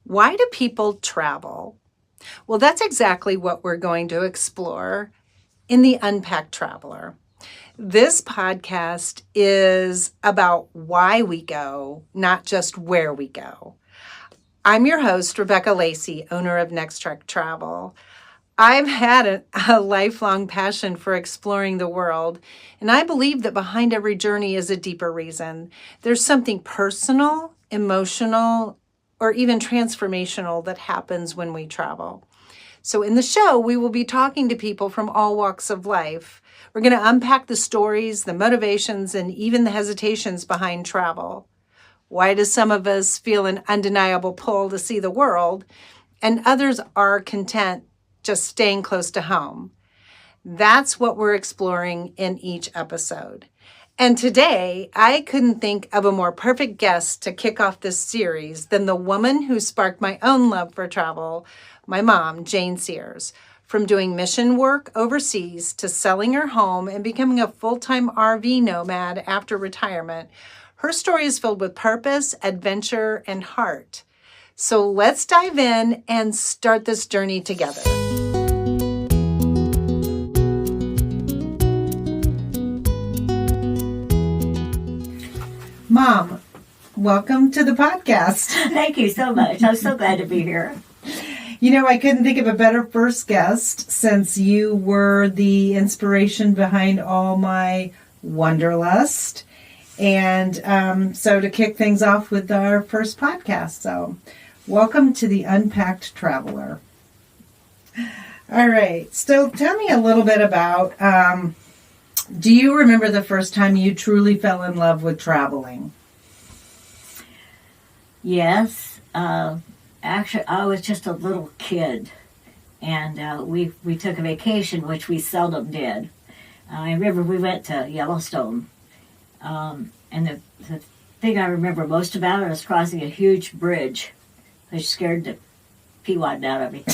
Why do people travel? Well, that's exactly what we're going to explore in the Unpacked Traveler. This podcast is about why we go, not just where we go. I'm your host, Rebecca Lacy, owner of NexTrek Travel. I've had a lifelong passion for exploring the world, and I believe that behind every journey is a deeper reason. There's something personal, emotional, or even transformational that happens when we travel. So in the show, we will be talking to people from all walks of life. We're going to unpack the stories, the motivations, and even the hesitations behind travel. Why do some of us feel an undeniable pull to see the world, and others are content just staying close to home? That's what we're exploring in each episode. And today, I couldn't think of a more perfect guest to kick off this series than the woman who sparked my own love for travel, my mom, Jane Sears. From doing mission work overseas to selling her home and becoming a full-time RV nomad after retirement, her story is filled with purpose, adventure, and heart. So let's dive in and start this journey together. Mom, welcome to the podcast. Thank you so much. I'm so glad to be here. You know, I couldn't think of a better first guest since you were the inspiration behind all my wanderlust. And so to kick things off with our first podcast. So welcome to the Unpacked Traveler. All right. So tell me a little bit about, do you remember the first time you truly fell in love with traveling? Yes. Actually, I was just a little kid, and we took a vacation, which we seldom did. I remember we went to Yellowstone, and the thing I remember most about it was crossing a huge bridge, which scared the pee-wad out of me.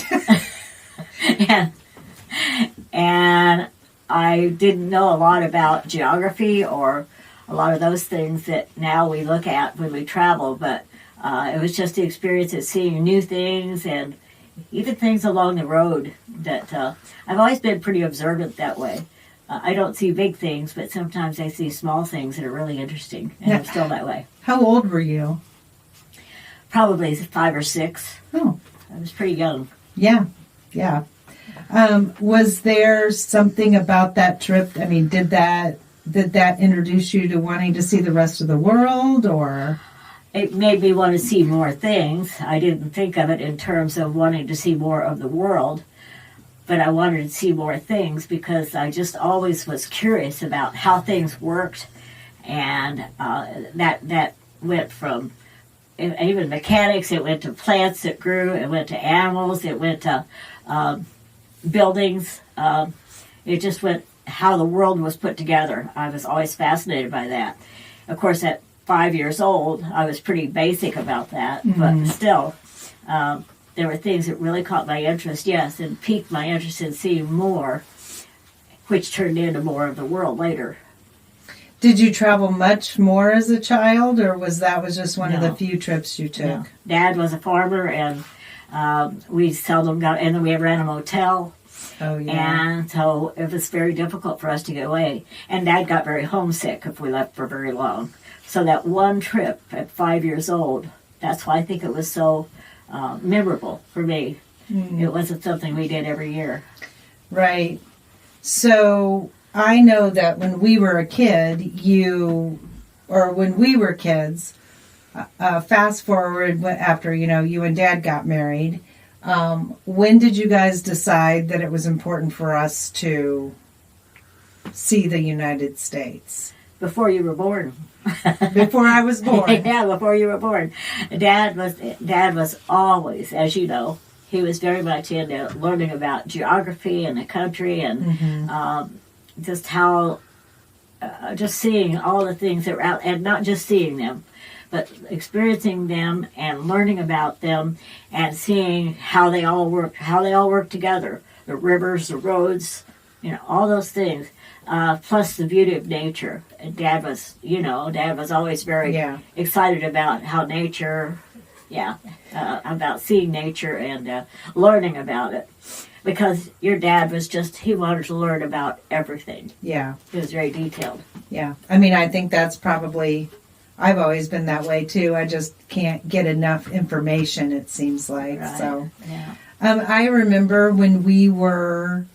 and I didn't know a lot about geography or a lot of those things that now we look at when we travel, but it was just the experience of seeing new things and even things along the road that I've always been pretty observant that way. I don't see big things, but sometimes I see small things that are really interesting, and I'm still that way. How old were you? Probably 5 or 6. Oh. I was pretty young. Yeah. Was there something about that trip? I mean, did that introduce you to wanting to see the rest of the world, or? It made me want to see more things. I didn't think of it in terms of wanting to see more of the world, but I wanted to see more things because I just always was curious about how things worked, and that went from even mechanics, it went to plants that grew, it went to animals, it went to buildings. It just went how the world was put together. I was always fascinated by that. Of course, at 5 years old, I was pretty basic about that, but still, there were things that really caught my interest, yes, and piqued my interest in seeing more, which turned into more of the world later. Did you travel much more as a child, or was just one of the few trips you took? No. Dad was a farmer, and we seldom got, and then we ran a motel. Oh, yeah. And so it was very difficult for us to get away. And Dad got very homesick if we left for very long. So that one trip at 5 years old, that's why I think it was so memorable for me. Mm. It wasn't something we did every year. Right. So I know that when we were a kid, when we were kids, fast forward after, you and Dad got married, when did you guys decide that it was important for us to see the United States? Before you were born. Before I was born. Yeah, before you were born. Dad was always, as you know, he was very much into learning about geography and the country and just how, just seeing all the things that were out, and not just seeing them, but experiencing them and learning about them and seeing how they all work together. The rivers, the roads, all those things. Plus the beauty of nature. And Dad was always very excited about how nature about seeing nature and learning about it. Because your dad he wanted to learn about everything. Yeah. He was very detailed. Yeah. I mean, I think that's probably, I've always been that way too. I just can't get enough information, it seems like. Right. So, yeah. I remember when we were,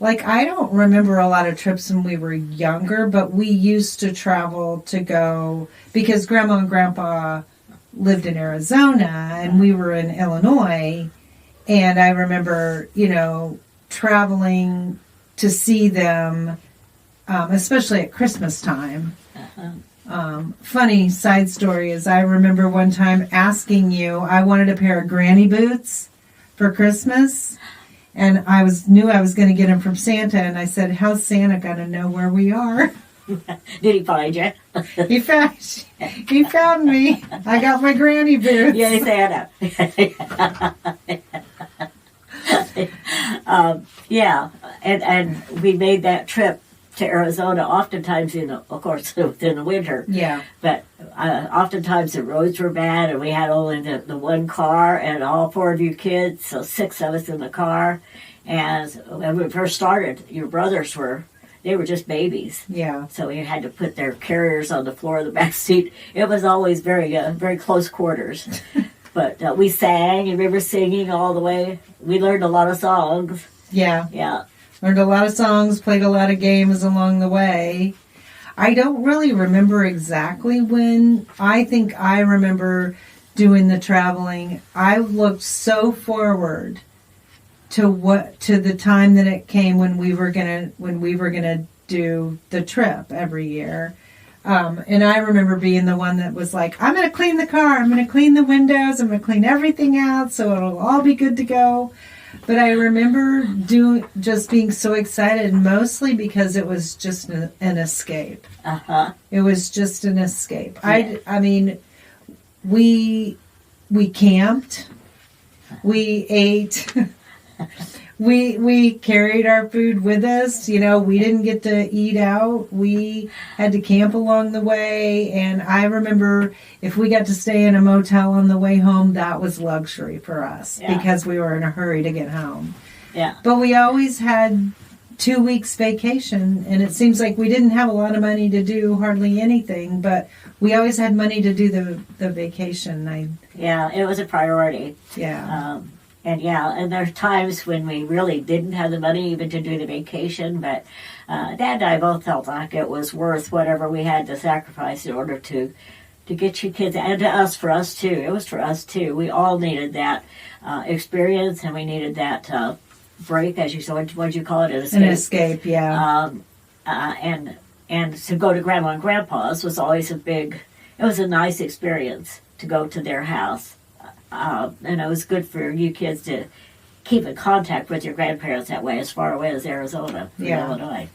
I don't remember a lot of trips when we were younger, but we used to travel to go, because Grandma and Grandpa lived in Arizona and we were in Illinois. And I remember, traveling to see them, especially at Christmas time. Funny side story is I remember one time asking you, I wanted a pair of granny boots for Christmas. And knew I was going to get them from Santa. And I said, how's Santa going to know where we are? Did he find you? He found me. I got my granny boots. Yay, Santa. And we made that trip to Arizona oftentimes of course, within the winter. Yeah. But oftentimes the roads were bad and we had only the one car and all 4 of you kids, so 6 of us in the car. And when we first started, your brothers they were just babies. Yeah. So we had to put their carriers on the floor of the back seat. It was always very, very close quarters. But we sang, and we were singing all the way. We learned a lot of songs. Yeah. Yeah. Learned a lot of songs, played a lot of games along the way. I don't really remember exactly when. I think I remember doing the traveling. I looked so forward to the time that it came when we were gonna do the trip every year. And I remember being the one that was like, I'm going to clean the car. I'm going to clean the windows. I'm going to clean everything out so it'll all be good to go. But I remember just being so excited, mostly because it was just an escape. Uh-huh. It was just an escape. Yeah. I mean, we camped. We ate. We carried our food with us. We didn't get to eat out. We had to camp along the way. And I remember if we got to stay in a motel on the way home, that was luxury for us because we were in a hurry to get home. Yeah. But we always had 2 weeks vacation. And it seems like we didn't have a lot of money to do hardly anything, but we always had money to do the vacation. Yeah, it was a priority. Yeah. And there's times when we really didn't have the money even to do the vacation, but Dad and I both felt like it was worth whatever we had to sacrifice in order to get you kids, and for us too. It was for us too. We all needed that experience, and we needed that break, as you said. What'd you call it? An escape, yeah. And to go to Grandma and Grandpa's was always it was a nice experience to go to their house. And it was good for you kids to keep in contact with your grandparents that way, as far away as Arizona from Illinois.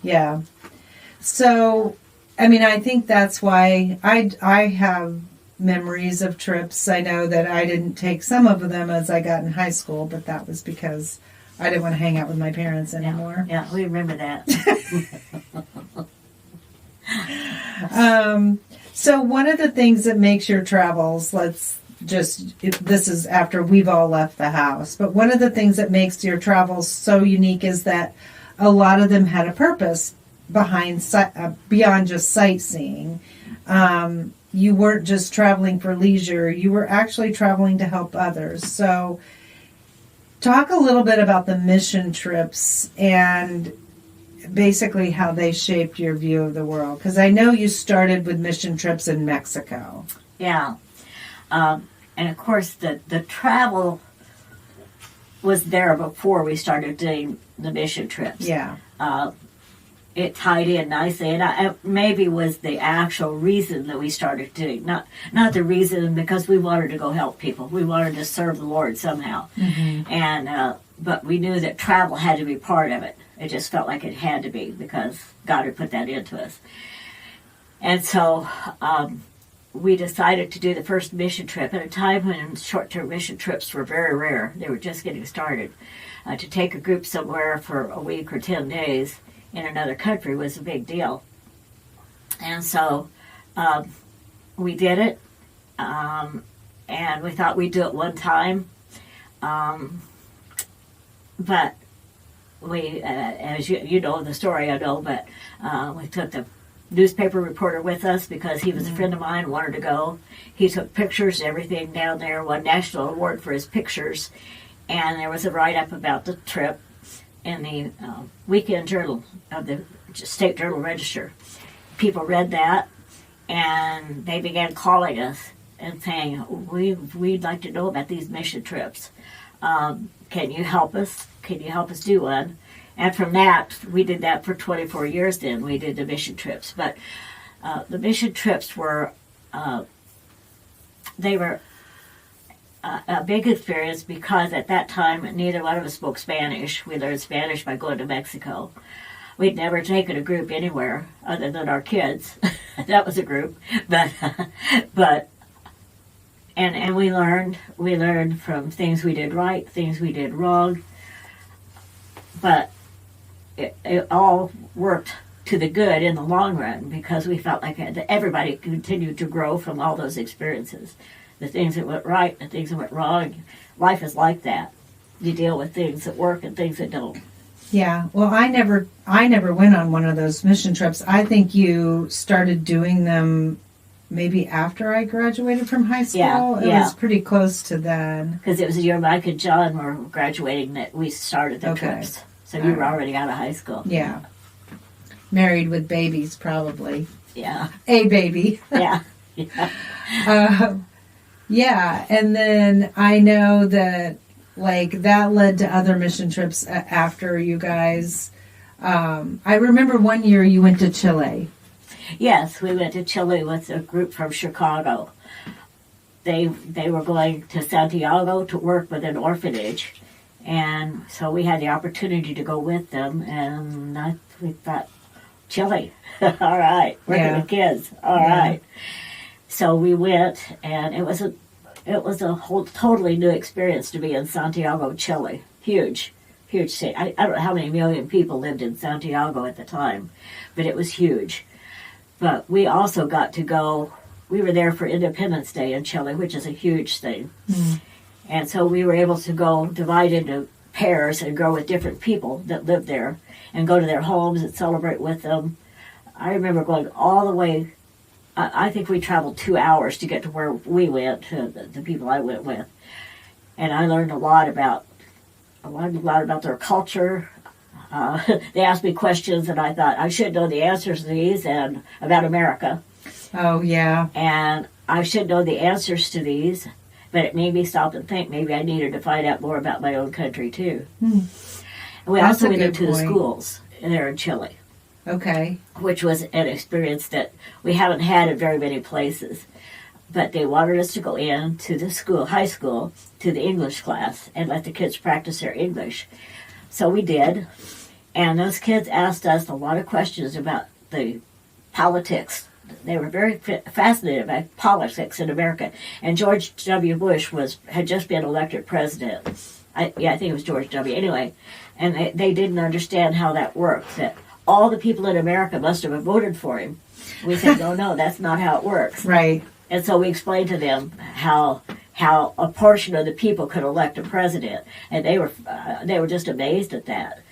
Yeah. So, I mean, I think that's why I have memories of trips. I know that I didn't take some of them as I got in high school, but that was because I didn't want to hang out with my parents anymore. Yeah, we remember that. So one of the things that makes your travels, this is after we've all left the house, but one of the things that makes your travels so unique is that a lot of them had a purpose beyond just sightseeing. You weren't just traveling for leisure, you were actually traveling to help others. So talk a little bit about the mission trips and basically how they shaped your view of the world. Because I know you started with mission trips in Mexico. Yeah. And of course, the travel was there before we started doing the mission trips. Yeah. It tied in nicely, and it maybe was the actual reason that we started doing, not the reason because we wanted to go help people. We wanted to serve the Lord somehow. Mm-hmm. And but we knew that travel had to be part of it. It just felt like it had to be because God had put that into us. And so we decided to do the first mission trip at a time when short-term mission trips were very rare. They were just getting started. To take a group somewhere for a week or 10 days in another country was a big deal. And so we did it. and we thought we'd do it one time. But we, as you know the story, I know, but we took the newspaper reporter with us because he was a friend of mine, wanted to go. He took pictures and everything down there, won national award for his pictures, and there was a write-up about the trip in the weekend journal of the State Journal Register. People read that, and they began calling us and saying, we'd like to know about these mission trips. Can you help us? Can you help us do one? And from that, we did that for 24 years then. We did the mission trips. But the mission trips were, they were a big experience because at that time, neither one of us spoke Spanish. We learned Spanish by going to Mexico. We'd never taken a group anywhere other than our kids. That was a group. But and we learned from things we did right, things we did wrong. But it all worked to the good in the long run because we felt like everybody continued to grow from all those experiences. The things that went right, the things that went wrong. Life is like that. You deal with things that work and things that don't. Yeah. Well, I never went on one of those mission trips. I think you started doing them maybe after I graduated from high school. Yeah, it was pretty close to then. Because it was the year Mike and John were graduating that we started the trips. So you were already out of high school. Yeah. Married with babies, probably. Yeah. A baby. Yeah. Yeah. And then I know that, like, that led to other mission trips after you guys. I remember one year you went to Chile. Yes, we went to Chile with a group from Chicago. They were going to Santiago to work with an orphanage. And so we had the opportunity to go with them, and we thought, Chile, all right, working with kids, all right. So we went, and it was a whole totally new experience to be in Santiago, Chile. Huge city. I don't know how many million people lived in Santiago at the time, but it was huge. But we also got to go. We were there for Independence Day in Chile, which is a huge thing. Mm. And so we were able to go divide into pairs and go with different people that lived there and go to their homes and celebrate with them. I remember going all the way, I think we traveled 2 hours to get to where we went, to the people I went with. And I learned a lot about their culture. They asked me questions and I thought I should know the answers to these, and about America. Oh, yeah. And I should know the answers to these. But it made me stop and think maybe I needed to find out more about my own country, too. And we also went into the schools there in Chile. Okay. Which was an experience that we haven't had in very many places. But they wanted us to go in to the school, high school, to the English class and let the kids practice their English. So we did. And those kids asked us a lot of questions about the politics. They were very fascinated by politics in America. And George W. Bush had just been elected president. I think it was George W. Anyway, and they didn't understand how that worked, that all the people in America must have voted for him. We said, no, that's not how it works. Right. And so we explained to them how a portion of the people could elect a president. And they were just amazed at that.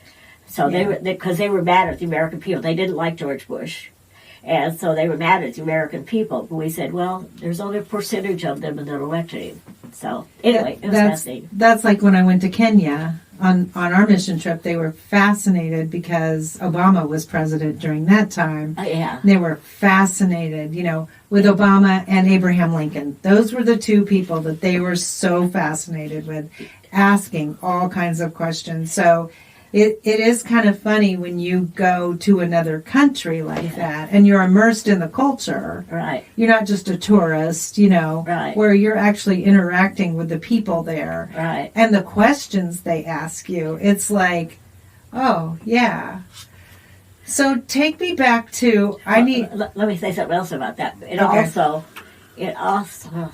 So because they were mad at the American people. They didn't like George Bush. And so they were mad at the American people. But we said, well, there's only a percentage of them that elected him. So anyway, it was fascinating. That's like when I went to Kenya on our mission trip. They were fascinated because Obama was president during that time. Yeah. They were fascinated, with Obama and Abraham Lincoln. Those were the two people that they were so fascinated with, asking all kinds of questions. So It is kind of funny when you go to another country like that and you're immersed in the culture. Right. You're not just a tourist, right. where you're actually interacting with the people there. Right. And the questions they ask you, it's like, oh, yeah. So take me back to, let me say something else about that. It also, I don't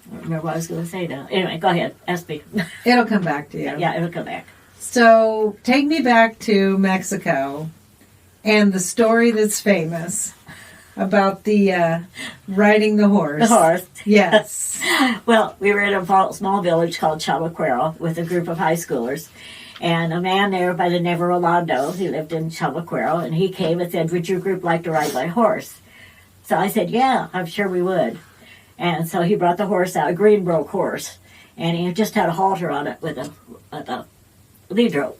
remember what I was going to say now. Anyway, go ahead. Ask me. It'll come back to you. Yeah, it'll come back. So take me back to Mexico and the story that's famous about the riding the horse. The horse. Yes. Well, we were in a small village called Chalacuero with a group of high schoolers. And a man there by the name of Rolando, he lived in Chalacuero, and he came and said, would your group like to ride my horse? So I said, yeah, I'm sure we would. And so he brought the horse out, a Greenbroke horse, and he just had a halter on it with a lead rope.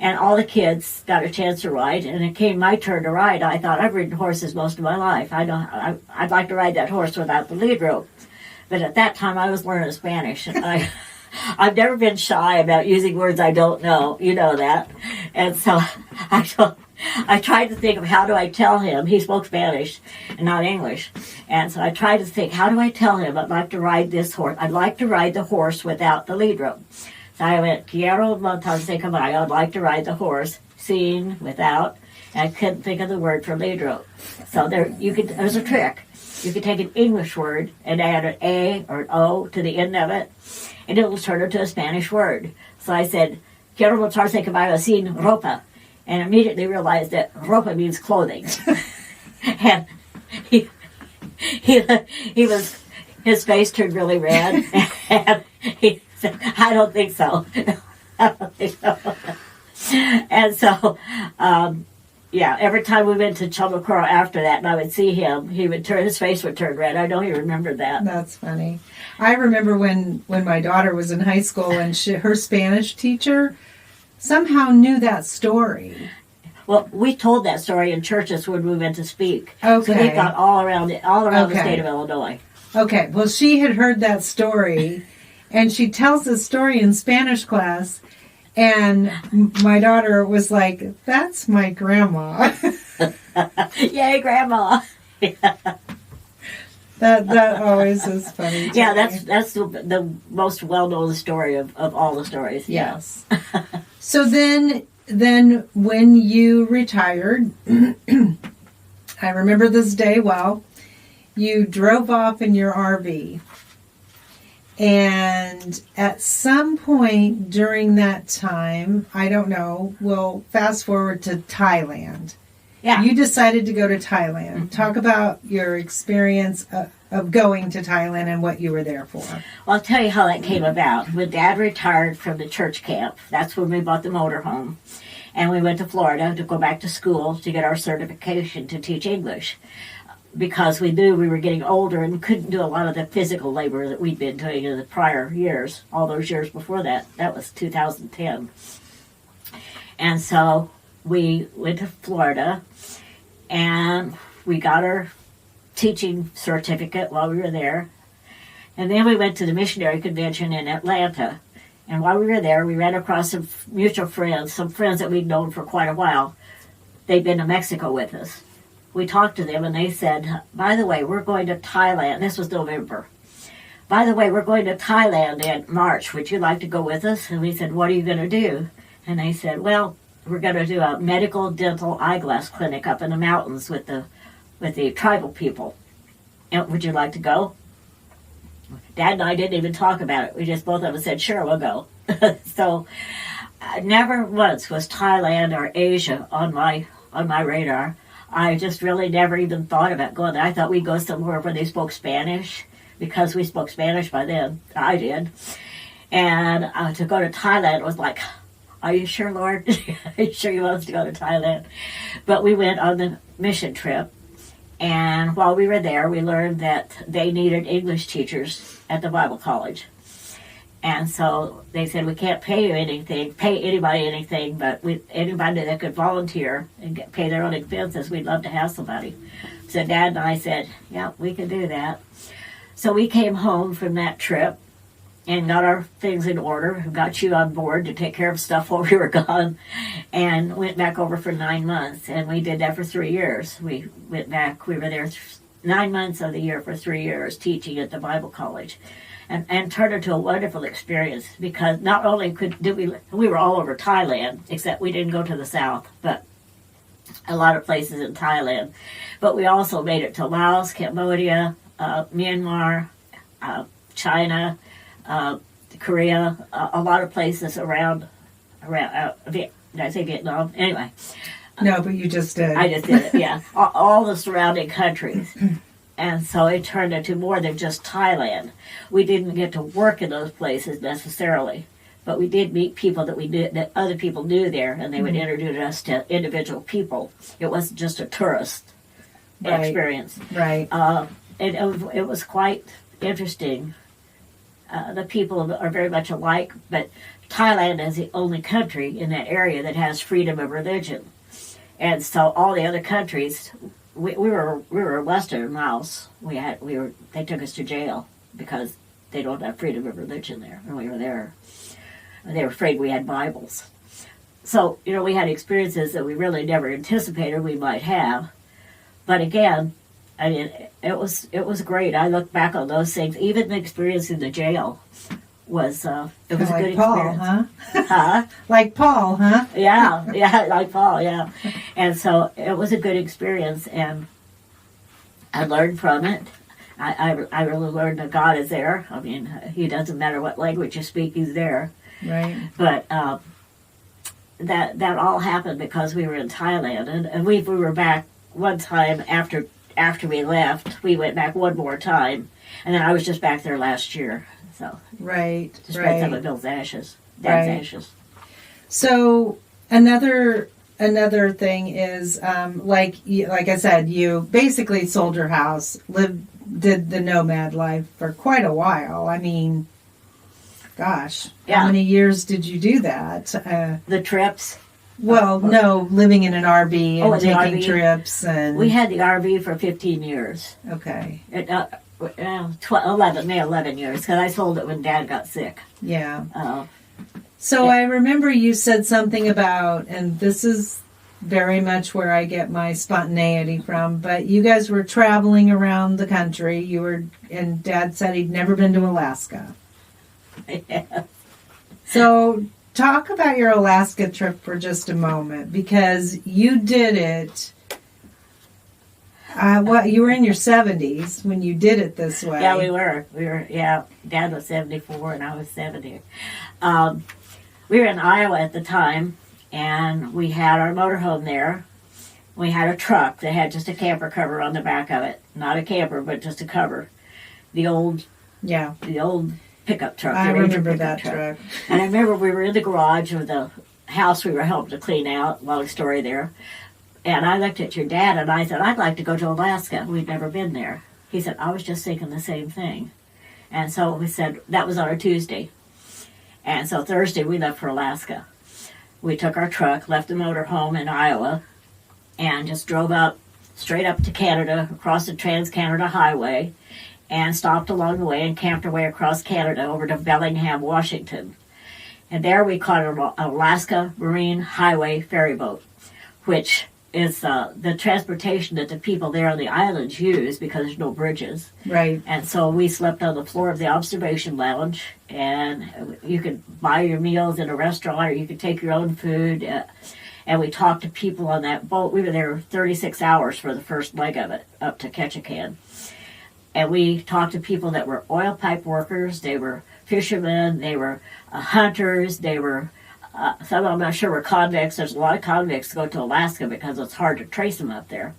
And all the kids got a chance to ride, and it came my turn to ride. I thought, I've ridden horses most of my life. I'd like to ride that horse without the lead rope. But at that time, I was learning Spanish, and I've never been shy about using words I don't know. You know that. And so I tried to think of how do I tell him. He spoke Spanish and not English. And so I tried to think, how do I tell him I'd like to ride this horse? I'd like to ride the horse without the lead rope. So I went, quiero montarse caballo. I'd like to ride the horse, sin, without. And I couldn't think of the word for lead rope. So there's a trick. You could take an English word and add an A or an O to the end of it, and it will turn into a Spanish word. So I said, quiero montarse caballo sin ropa. And immediately realized that ropa means clothing. And his face turned really red, and he said, I don't think so. I don't think so. And so, every time we went to Chalacuero after that, and I would see him, his face would turn red. I know he remembered that. That's funny. I remember when my daughter was in high school, and her Spanish teacher somehow knew that story. Well, we told that story in churches when we went to speak. Okay. So we got all around the state of Illinois. Okay. Well, she had heard that story, and she tells the story in Spanish class, and my daughter was like, that's my grandma. Yay, Grandma. That always is funny. Yeah, that's the most well-known story of all the stories. Yes. So then when you retired, I remember this day well, you drove off in your RV. And at some point during that time, I don't know, we'll fast forward to Thailand. Yeah. You decided to go to Thailand. Mm-hmm. Talk about your experience of going to Thailand and what you were there for. Well, I'll tell you how that came about. When Dad retired from the church camp, that's when we bought the motorhome. And we went to Florida to go back to school to get our certification to teach English. Because we knew we were getting older and couldn't do a lot of the physical labor that we'd been doing in the prior years, all those years before that. That was 2010. And so we went to Florida, and we got our teaching certificate while we were there. And then we went to the missionary convention in Atlanta. And while we were there, we ran across some mutual friends, some friends that we'd known for quite a while. They'd been to Mexico with us. We talked to them, and they said, by the way, we're going to Thailand. This was November. By the way, we're going to Thailand in March. Would you like to go with us? And we said, what are you going to do? And they said, well, we're going to do a medical dental eyeglass clinic up in the mountains with the tribal people. And would you like to go? Dad and I didn't even talk about it. We just both of us said, sure, we'll go. So never once was Thailand or Asia on my radar. I just really never even thought about going there. I thought we'd go somewhere where they spoke Spanish, because we spoke Spanish by then. I did. And to go to Thailand was like, are you sure, Lord? Are you sure you want us to go to Thailand? But we went on the mission trip. And while we were there, we learned that they needed English teachers at the Bible college. And so they said, we can't pay anybody anything, but anybody that could volunteer and pay their own expenses, we'd love to have somebody. So Dad and I said, yeah, we can do that. So we came home from that trip and got our things in order, got you on board to take care of stuff while we were gone, and went back over for 9 months. And we did that for 3 years. We went back, we were there 9 months of the year for 3 years teaching at the Bible college. And turned into a wonderful experience, because not only we were all over Thailand, except we didn't go to the south, but a lot of places in Thailand. But we also made it to Laos, Cambodia, Myanmar, China, Korea, a lot of places around did I say Vietnam? Anyway, No, but you just did. I just did it, yeah. All the surrounding countries. And so it turned into more than just Thailand. We didn't get to work in those places necessarily, but we did meet people that we knew, that other people knew there, and they would introduce us to individual people. It wasn't just a tourist experience. Right. It was quite interesting. The people are very much alike, but Thailand is the only country in that area that has freedom of religion. And so all the other countries, we were arrested in Laos. They took us to jail because they don't have freedom of religion there, and we were there. And they were afraid we had Bibles. So, we had experiences that we really never anticipated we might have. But again, I mean, it was great. I look back on those things. Even the experience in the jail was a good like Paul, experience. huh? Like Paul, huh? Yeah, like Paul, yeah. And so it was a good experience, and I learned from it. I really learned that God is there. I mean, He doesn't matter what language you speak, He's there. Right. But that all happened because we were in Thailand, and we were back one time after we left. We went back one more time, and then I was just back there last year. So right, to spread some of Bill's ashes, Dad's ashes. So another thing is, like I said, you basically sold your house, did the nomad life for quite a while. I mean, gosh, how many years did you do that? The trips. Well, no, living in an RV and taking RV. Trips, and We had the RV for 15 years. Okay. 11 years, because I sold it when Dad got sick. Yeah. So I remember you said something about, and this is very much where I get my spontaneity from, but you guys were traveling around the country. And Dad said he'd never been to Alaska. Yeah. So talk about your Alaska trip for just a moment, because you did it. You were in your 70s when you did it this way. Yeah, we were. Yeah, Dad was 74 and I was 70. We were in Iowa at the time, and we had our motorhome there. We had a truck that had just a camper cover on the back of it. Not a camper, but just a cover. The old pickup truck. I remember that truck. And I remember we were in the garage of the house we were helping to clean out. Long story there. And I looked at your dad and I said, I'd like to go to Alaska. We'd never been there. He said, I was just thinking the same thing. And so we said, that was on a Tuesday. And so Thursday we left for Alaska. We took our truck, left the motorhome in Iowa, and just drove straight up to Canada, across the Trans-Canada Highway, and stopped along the way and camped our way across Canada over to Bellingham, Washington. And there we caught an Alaska Marine Highway ferry boat, which is the transportation that the people there on the islands use because there's no bridges. Right. And so we slept on the floor of the observation lounge, and you could buy your meals in a restaurant or you could take your own food. And we talked to people on that boat. We were there 36 hours for the first leg of it, up to Ketchikan. And we talked to people that were oil pipe workers, they were fishermen, they were hunters, they were some of them I'm sure were convicts. There's a lot of convicts go to Alaska because it's hard to trace them up there.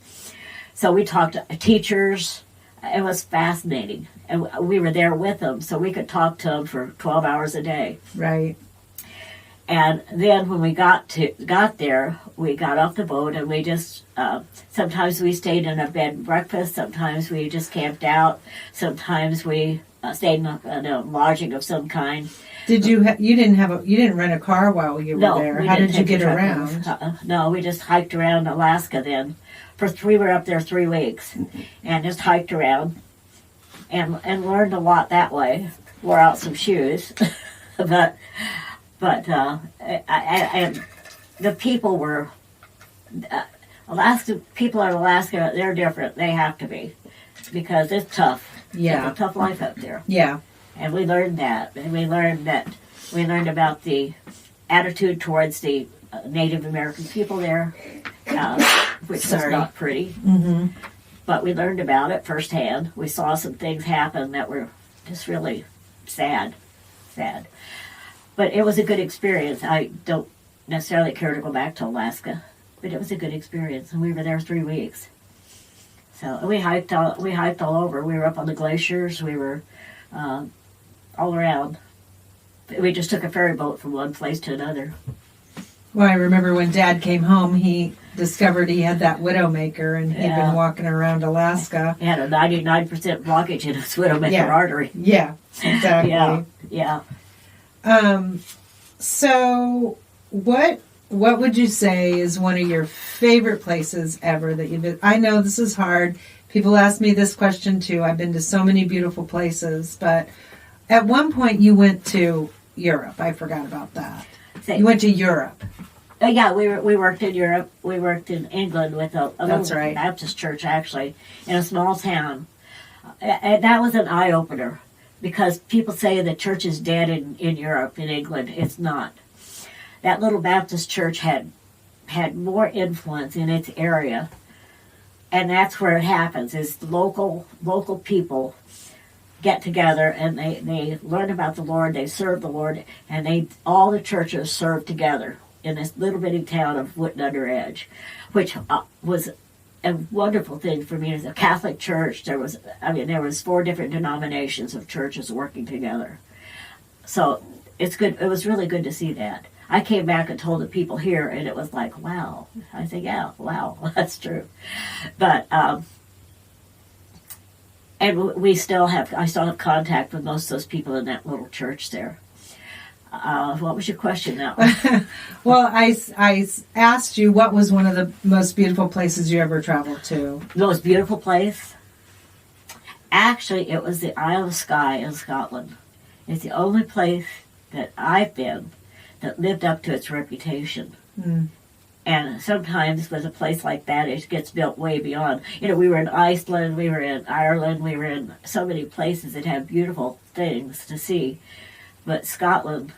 So we talked to teachers. It was fascinating. And we were there with them, so we could talk to them for 12 hours a day. Right. And then when we got there, we got off the boat and we just, sometimes we stayed in a bed and breakfast, sometimes we just camped out, sometimes we stayed in a lodging of some kind. Did you didn't rent a car while you were there? How did you get around? No, we just hiked around Alaska then. We were up there 3 weeks and just hiked around and learned a lot that way. Wore out some shoes, but the people were people in Alaska. They're different. They have to be because it's tough. Yeah, it's a tough life up there. Yeah. And we learned that. And we learned about the attitude towards the Native American people there, which was not pretty. Mm-hmm. But we learned about it firsthand. We saw some things happen that were just really sad. But it was a good experience. I don't necessarily care to go back to Alaska. but it was a good experience, and we were there 3 weeks. So we hiked all over. We were up on the glaciers. We were all around. We just took a ferry boat from one place to another. Well, I remember when Dad came home, he discovered he had that Widowmaker, and he'd been walking around Alaska. He had a 99% blockage in his Widowmaker artery. Yeah, exactly. Yeah. So, what would you say is one of your favorite places ever that you've been? I know this is hard. People ask me this question too. I've been to so many beautiful places, but at one point you went to Europe. I forgot about that. You went to Europe. Yeah, we worked in Europe. We worked in England with a little Baptist church, actually, in a small town. And that was an eye-opener, because people say the church is dead in Europe, in England. It's not. That little Baptist church had more influence in its area, and that's where it happens, is local people get together and they learn about the Lord, they serve the Lord, and all the churches serve together in this little bitty town of Wootton Under Edge, which was a wonderful thing for me. As a Catholic church, there was 4 different denominations of churches working together. So it's good. It was really good to see that. I came back and told the people here, and it was like, wow. I think, yeah, wow, that's true. But and I still have contact with most of those people in that little church there. What was your question now? Well, I asked you what was one of the most beautiful places you ever traveled to. The most beautiful place? Actually, it was the Isle of Skye in Scotland. It's the only place that I've been that lived up to its reputation. Mm. And sometimes with a place like that, it gets built way beyond. We were in Iceland, we were in Ireland, we were in so many places that have beautiful things to see. But Scotland,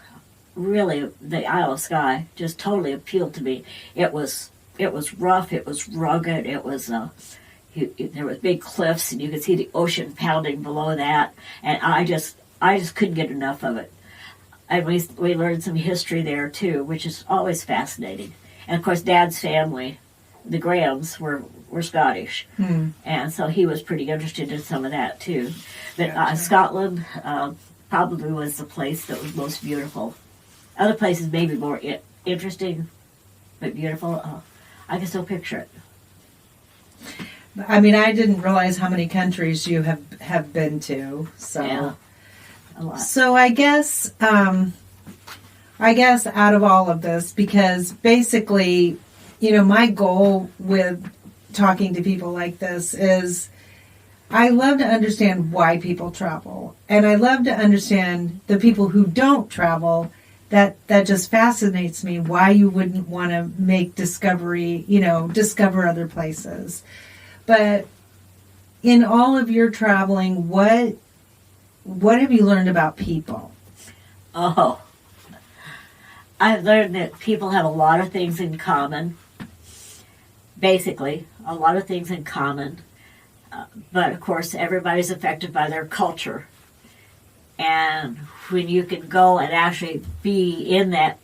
really, the Isle of Skye, just totally appealed to me. It was rough, it was rugged, it was there was big cliffs, and you could see the ocean pounding below that. And I just couldn't get enough of it. And we learned some history there too, which is always fascinating. And of course, Dad's family, the Grahams, were Scottish, and so he was pretty interested in some of that too. But Scotland probably was the place that was most beautiful. Other places may be more interesting, but beautiful. I can still picture it. I mean, I didn't realize how many countries you have been to. So, yeah, a lot. So I guess out of all of this, because basically, my goal with talking to people like this is I love to understand why people travel. And I love to understand the people who don't travel. That just fascinates me, why you wouldn't want to make discover other places. But in all of your traveling, what have you learned about people? Oh, I've learned that people have a lot of things in common. Basically, a lot of things in common. But of course, everybody's affected by their culture. And when you can go and actually be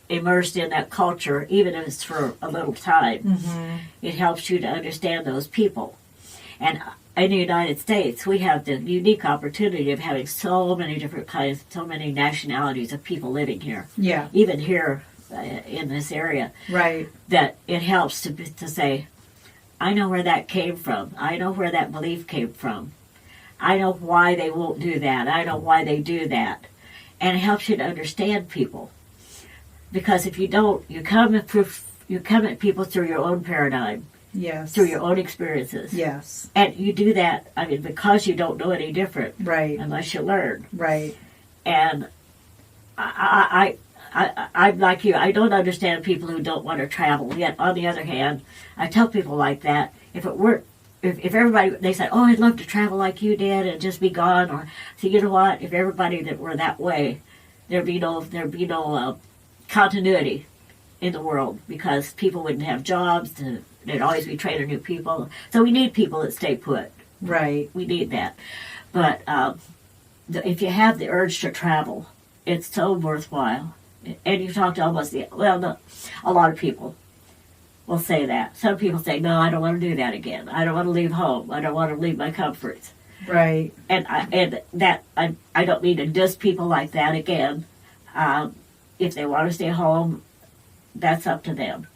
immersed in that culture, even if it's for a little time, it helps you to understand those people. And in the United States, we have the unique opportunity of having so many different kinds, so many nationalities of people living here. Yeah. Even here in this area. Right. That it helps to say, I know where that came from. I know where that belief came from. I know why they won't do that. I know why they do that. And it helps you to understand people. Because if you don't, you come at people through your own paradigm. Yes. Through your own experiences. Yes. And you do that, because you don't know any different. Right. Unless you learn. Right. And I'm like you. I don't understand people who don't want to travel. Yet, on the other hand, I tell people like that, if everybody, they said, oh, I'd love to travel like you did and just be gone. Or, so you know what? If everybody that were that way, there'd be no continuity in the world, because people wouldn't have jobs. There'd always be training new people. So we need people that stay put. Right. We need that. But if you have the urge to travel, it's so worthwhile. And you talk to a lot of people. will say that. Some people say, no, I don't want to do that again. I don't want to leave home. I don't want to leave my comforts. Right. And I don't mean to diss people like that again. If they want to stay home, that's up to them.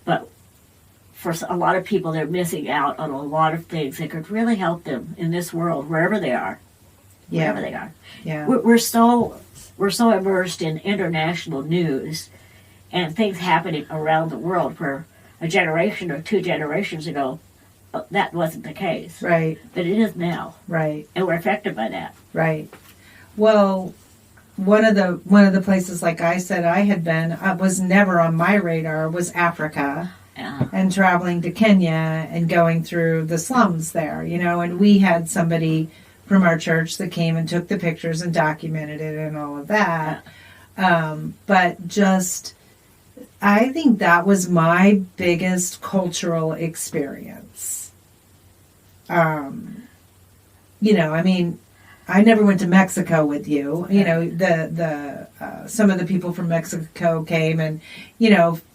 But for a lot of people, they're missing out on a lot of things that could really help them in this world, wherever they are. Yeah. Wherever they are. Yeah. We're so immersed in international news and things happening around the world where a generation or 2 generations ago, that wasn't the case. Right. But it is now. Right. And we're affected by that. Right. Well, one of the places, like I said, I had been, was never on my radar, was Africa. Yeah. And traveling to Kenya and going through the slums there, and we had somebody from our church that came and took the pictures and documented it and all of that. Yeah. But just, I think that was my biggest cultural experience. I never went to Mexico with you. Some of the people from Mexico came and,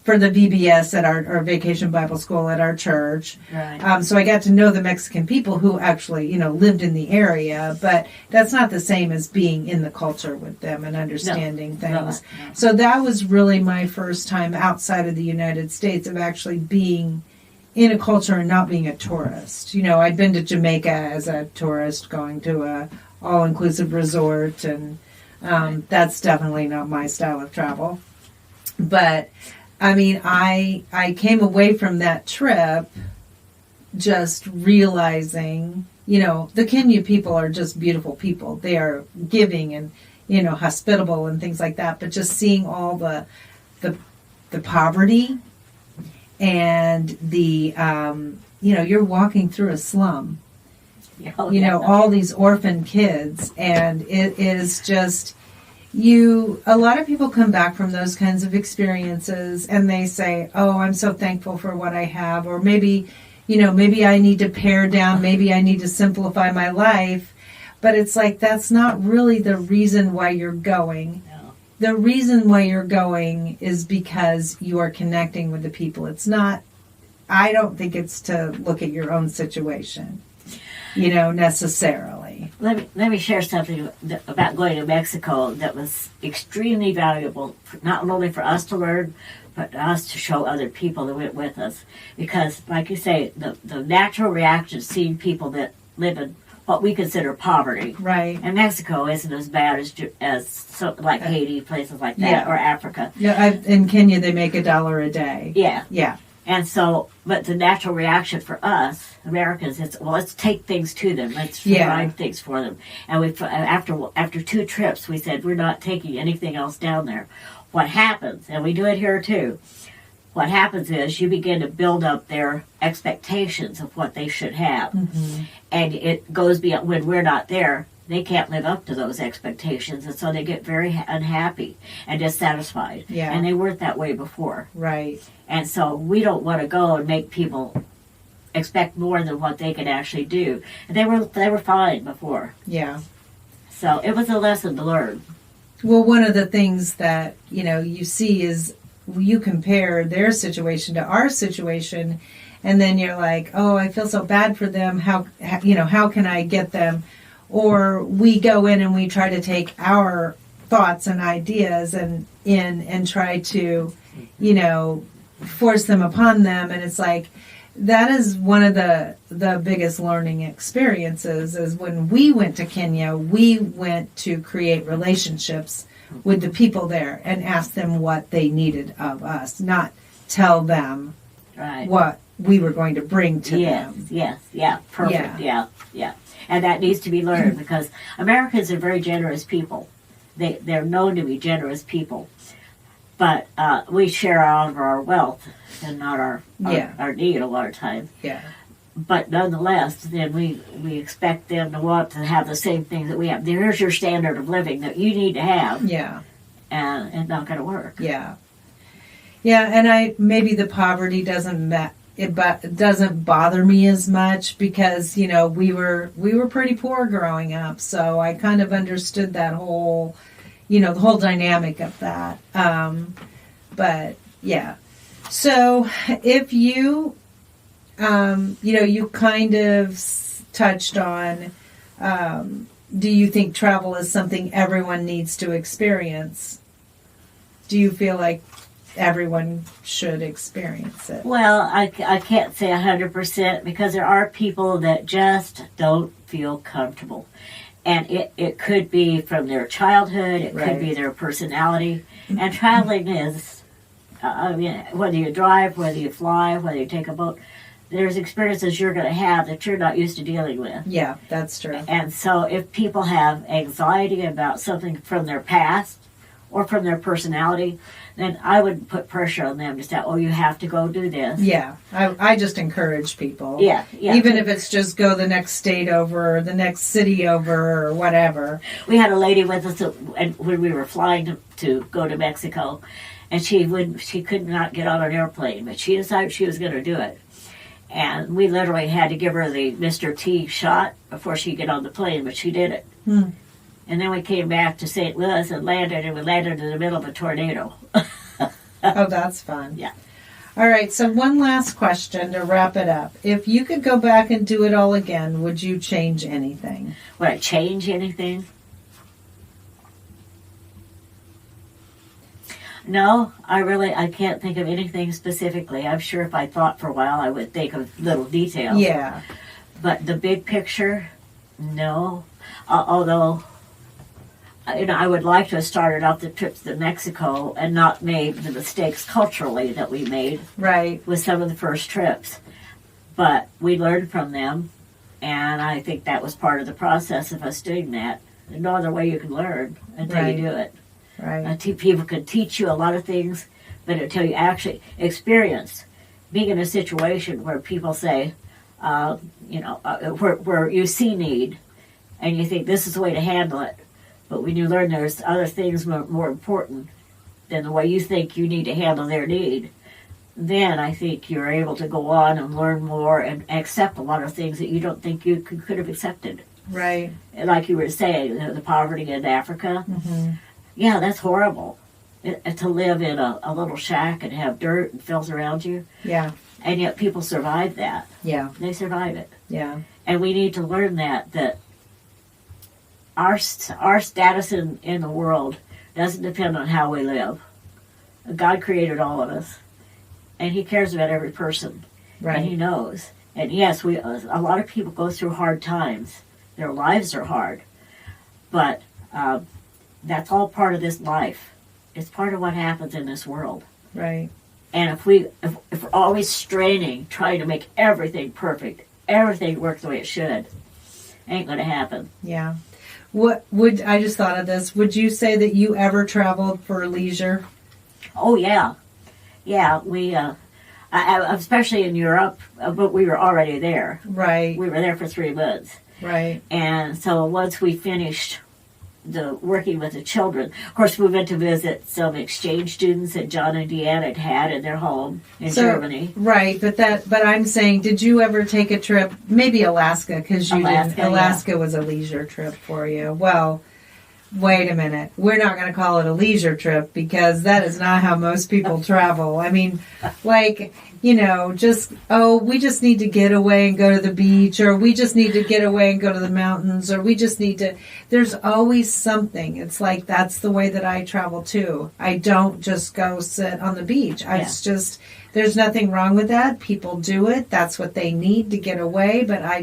for the VBS at our Vacation Bible School at our church. Right. So I got to know the Mexican people who actually, lived in the area. But that's not the same as being in the culture with them and understanding things. No. So that was really my first time outside of the United States of actually being in a culture and not being a tourist. I'd been to Jamaica as a tourist, going to a all-inclusive resort, and that's definitely not my style of travel. But I came away from that trip just realizing, the Kenya people are just beautiful people. They are giving and, hospitable and things like that. But just seeing all the poverty and the, you're walking through a slum. All these orphan kids, and it is just, a lot of people come back from those kinds of experiences and they say, oh, I'm so thankful for what I have, or maybe I need to pare down, maybe I need to simplify my life, but it's like, that's not really the reason why you're going. No. The reason why you're going is because you are connecting with the people. It's not, I don't think it's to look at your own situation. Necessarily. Let me share something about going to Mexico that was extremely valuable, not only for us to learn, but us to show other people that went with us. Because, like you say, the natural reaction, seeing people that live in what we consider poverty. Right. And Mexico isn't as bad as like Haiti, places like that, or Africa. Yeah, in Kenya they make $1 a day. Yeah. Yeah. And so, but the natural reaction for us, Americans, let's take things to them. Let's provide things for them. And after 2 trips, we said, we're not taking anything else down there. What happens, and we do it here too, what happens is you begin to build up their expectations of what they should have. Mm-hmm. And it goes beyond, when we're not there, they can't live up to those expectations. And so they get very unhappy and dissatisfied. Yeah. And they weren't that way before. Right. And so we don't want to go and make people expect more than what they can actually do. And they were fine before. Yeah. So it was a lesson to learn. Well, one of the things that, you see is you compare their situation to our situation, and then you're like, oh, I feel so bad for them. How can I get them? Or we go in and we try to take our thoughts and ideas and try to, force them upon them. And it's like, that is one of the biggest learning experiences is when we went to Kenya, we went to create relationships with the people there and ask them what they needed of us, not tell them what we were going to bring to them. Yes, perfect, yeah. And that needs to be learned because Americans are very generous people. They're known to be generous people. But we share out of our wealth and not our need a lot of times. Yeah. But nonetheless, then we expect them to want to have the same things that we have. Here's your standard of living that you need to have. Yeah. And it's not going to work. Yeah. Yeah, and maybe the poverty doesn't bother me as much because, we were pretty poor growing up. So I kind of understood that whole, the whole dynamic of that. But yeah. So if you, you kind of touched on, do you think travel is something everyone needs to experience? Do you feel like everyone should experience it? Well, I can't say 100% because there are people that just don't feel comfortable. And it could be from their childhood, it could be their personality. And traveling is, whether you drive, whether you fly, whether you take a boat, there's experiences you're going to have that you're not used to dealing with. Yeah, that's true. And so if people have anxiety about something from their past or from their personality, then I would put pressure on them to say, oh, you have to go do this. Yeah, I just encourage people. Yeah. Even if it's just go the next state over, or the next city over, or whatever. We had a lady with us when we were flying to go to Mexico, and she could not get on an airplane, but she decided she was going to do it. And we literally had to give her the Mr. T shot before she could get on the plane, but she did it. And then we came back to St. Louis and we landed in the middle of a tornado. Oh, that's fun. Yeah. All right, so one last question to wrap it up. If you could go back and do it all again, would you change anything? Would I change anything? No, I can't think of anything specifically. I'm sure if I thought for a while, I would think of little details. Yeah. But the big picture, no. Although, I would like to have started off the trips to Mexico and not made the mistakes culturally that we made with some of the first trips. But we learned from them, and I think that was part of the process of us doing that. There's no other way you can learn until you do it. People can teach you a lot of things, but until you actually experience being in a situation where people say, where you see need, and you think this is the way to handle it, but when you learn there's other things more important than the way you think you need to handle their need, then I think you're able to go on and learn more and accept a lot of things that you don't think you could have accepted. Right. Like you were saying, the poverty in Africa. Mm-hmm. Yeah, that's horrible. To live in a little shack and have dirt and filth around you. Yeah. And yet people survive that. Yeah. They survive it. Yeah. And we need to learn that our status in the world doesn't depend on how we live. God created all of us, and He cares about every person, and He knows. And yes, a lot of people go through hard times. Their lives are hard, but that's all part of this life. It's part of what happens in this world. Right. And if we're always straining, trying to make everything perfect, everything work the way it should, ain't going to happen. Yeah. I just thought of this. Would you say that you ever traveled for leisure? Oh, yeah. Yeah, we, especially in Europe, but we were already there. Right. We were there for 3 months. Right. And so once we finished working with the children, of course, we went to visit some exchange students that John and Deanna had in their home in Germany. Right, but I'm saying, did you ever take a trip, maybe Alaska, because Alaska was a leisure trip for you. Well, wait a minute. We're not going to call it a leisure trip because that is not how most people travel. I mean, we just need to get away and go to the beach, or we just need to get away and go to the mountains, or we just need to, there's always something. It's like, that's the way that I travel too. I don't just go sit on the beach. It's just, there's nothing wrong with that. People do it. That's what they need to get away. But I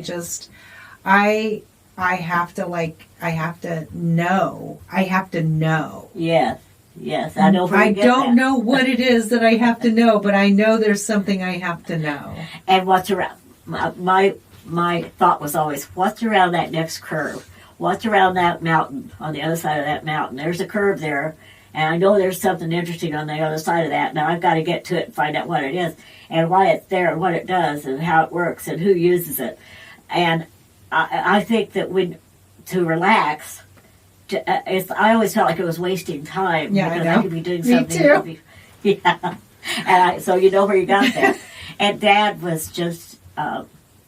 have to know. Yes, I know. I don't know what it is that I have to know, but I know there's something I have to know. And what's around? My thought was always, what's around that next curve? What's around that mountain? On the other side of that mountain, there's a curve there, and I know there's something interesting on the other side of that. Now I've got to get to it and find out what it is, and why it's there, and what it does, and how it works, and who uses it. And I think that to relax. I always felt like it was wasting time because I could be doing something. Me too. And so you know where you got that. And Dad was just,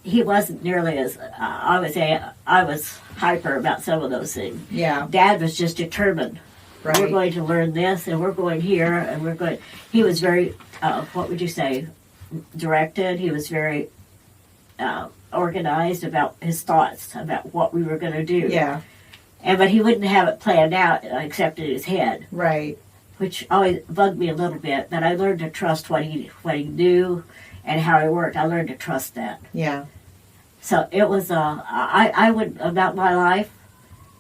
he wasn't nearly as, I would say, I was hyper about some of those things. Yeah. Dad was just determined Right. We're going to learn this, and we're going here, and we're going. He was very, what would you say, directed. He was very organized about his thoughts about what we were going to do. Yeah. But he wouldn't have it planned out except in his head. Right. Which always bugged me a little bit. But I learned to trust what he knew and how he worked. I learned to trust that. Yeah. So it was I would about my life.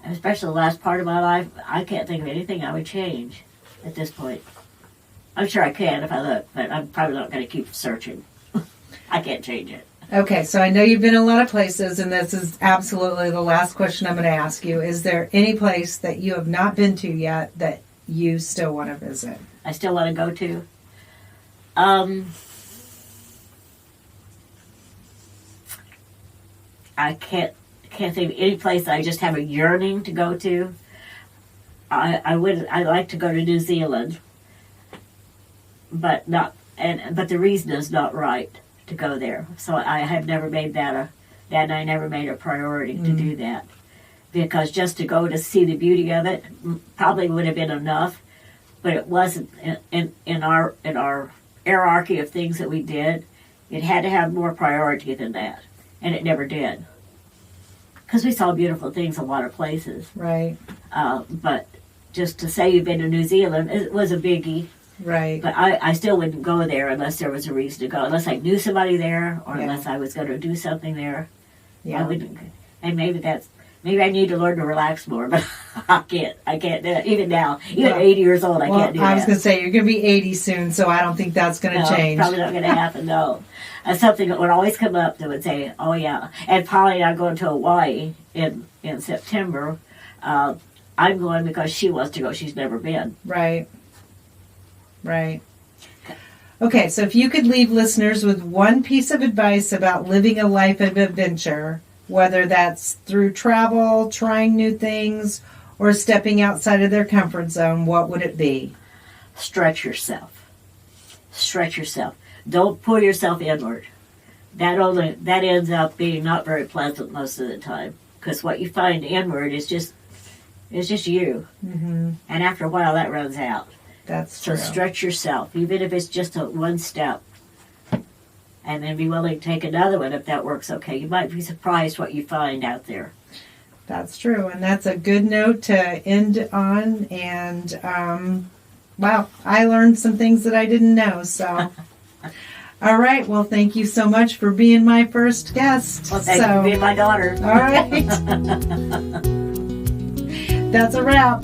Especially the last part of my life, I can't think of anything I would change at this point. I'm sure I can if I look, but I'm probably not going to keep searching. I can't change it. Okay, so I know you've been a lot of places, and this is absolutely the last question I'm going to ask you. Is there any place that you have not been to yet that you still want to visit? I still want to go to? I can't think of any place I just have a yearning to go to. I'd like to go to New Zealand, but the reason is not right to go there. So I have never made Dad and I never made a priority to do that, because just to go to see the beauty of it probably would have been enough, but it wasn't in our hierarchy of things that we did. It had to have more priority than that, and it never did. Because we saw beautiful things a lot of places. Right. But just to say you've been to New Zealand, it was a biggie. Right. But I still wouldn't go there unless there was a reason to go. Unless I knew somebody there, or unless I was going to do something there. Yeah. I wouldn't. And maybe I need to learn to relax more, but I can't do it. Even now, even at 80 years old, I can't do that. I was going to say, you're going to be 80 soon, so I don't think that's going to change. Probably not going to happen, no. Something that would always come up that would say, oh yeah. And Polly and I are going to Hawaii in September. I'm going because she wants to go. She's never been. Right. Right. Okay, so if you could leave listeners with one piece of advice about living a life of adventure, whether that's through travel, trying new things, or stepping outside of their comfort zone, what would it be? Stretch yourself. Stretch yourself. Don't pull yourself inward. That ends up being not very pleasant most of the time, because what you find inward is just you. Mm-hmm. And after a while, that runs out. That's true. So stretch yourself, even if it's just one step. And then be willing to take another one if that works okay. You might be surprised what you find out there. That's true. And that's a good note to end on. And, wow, I learned some things that I didn't know. So, all right. Well, thank you so much for being my first guest. Well, thank you for being my daughter. All right. That's a wrap.